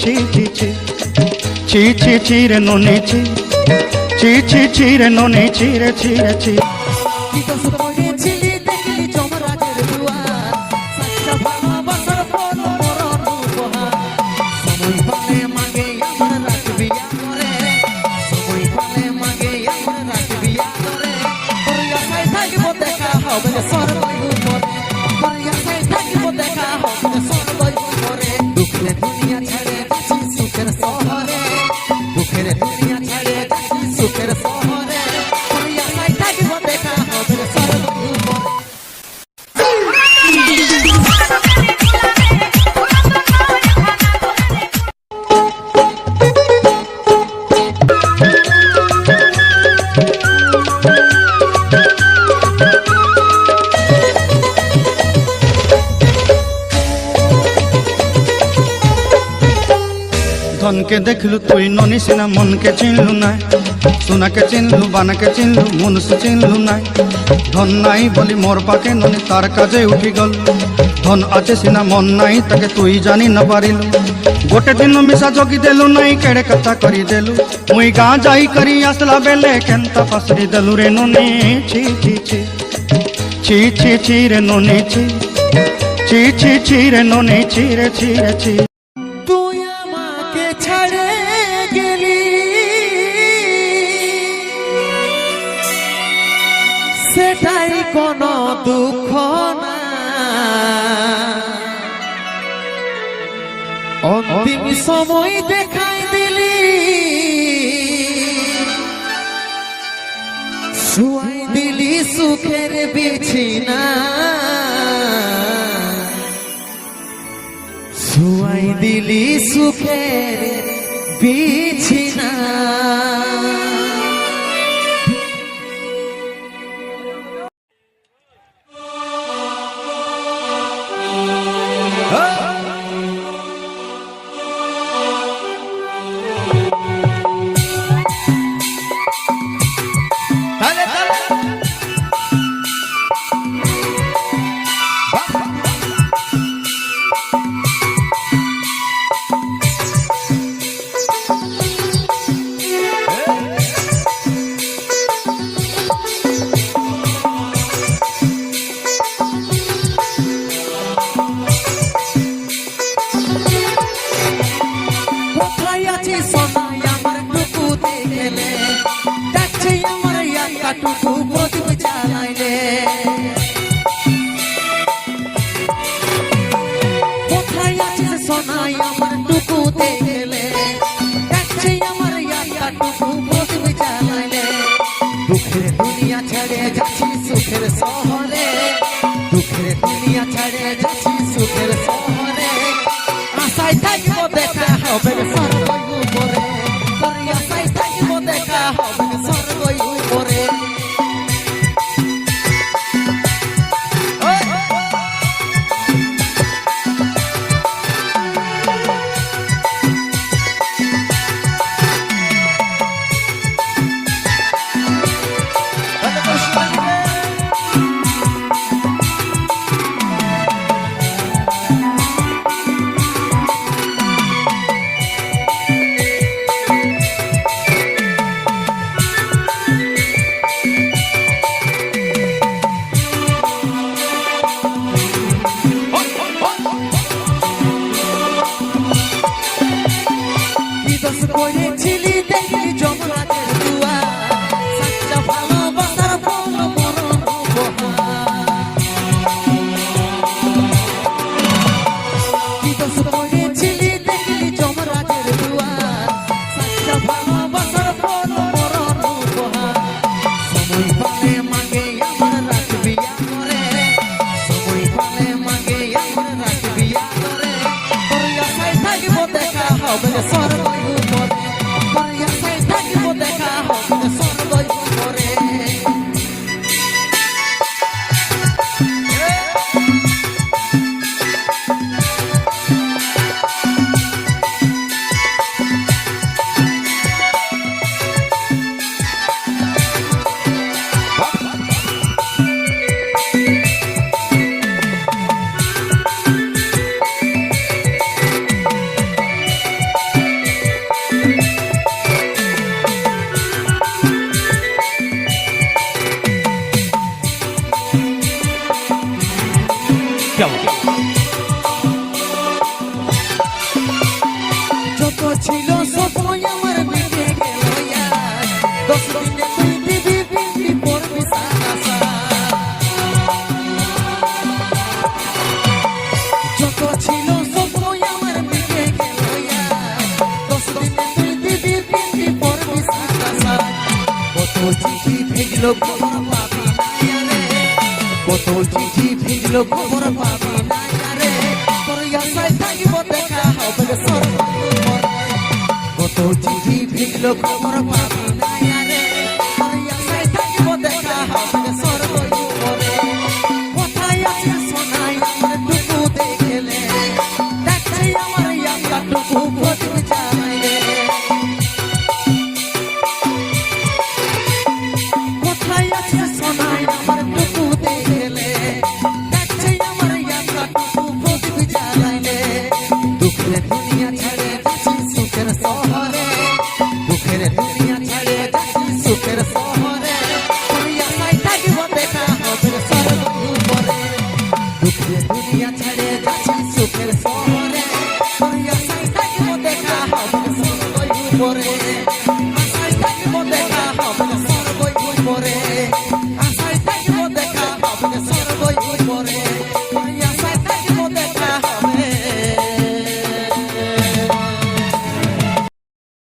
ছি ছি ছি ছি ছি ছি রে ননি ছি ছি ছি ছি রে ননি ছি রে ছি রে ছি। ধনকে দেখলু তুই ননি সিনা মনকে চিনলু নাই, সোনাকে চিনলু বানাকে চিনলু মনুষ্য চিনলু নাই। ধন নাই বলি মোর পাকে ননি তার কাজে উঠি গল, ধন আছে সিনা মন নাই তাকে তুই জানি ন পারিলু। গোটে দিন মিশা জগি দেলু নাই কেড়ে কথা করি দেলু, মুই গাঁ যাই করি আসলা বেলে কেনতা পাসরি দেলু রে ননি ছি ছি ছি ছি ছি ছি রে ননি ছি ছি ছি ছি রে ননি ছি রে ছি রে ছি। ছাড়ে গেলি সেটাই কোনো দুঃখ না, অন্তিম সময় দেখাই দিলি শুয়াই দিলি সুখের বিছিনা, শুয়াই দিলি সুখের বিছিনা। দুঃখের দুনিয়া ছেড়ে যাচ্ছি সুখের শহরে, দুঃখের দুনিয়া ছেড়ে যাচ্ছি সুখের শহরে, আশায় থাকবো দেখা হবে স্বর্গ উপরে, আশায় থাকবো দেখা হবে স্বর্গ উপরে। ছিল স্বপ্ন আমার মিটে গেল আজ 10 দিনে তুই দিবি পিন্ডি পড়বি সাদা যত ছিল স্বপ্ন আমার মিটে গেল আজ 10 দিনে তুই দিবি পিন্ডি পড়বি সাদা কত চিঠি ভেজলো খবর পাবি না রে কত চিঠি ভেজলো খবর পাবি না রে তোর আশায় থাকিব দেখা হবে সর্ব কত চিঠি ভেজলো খবর পাবি না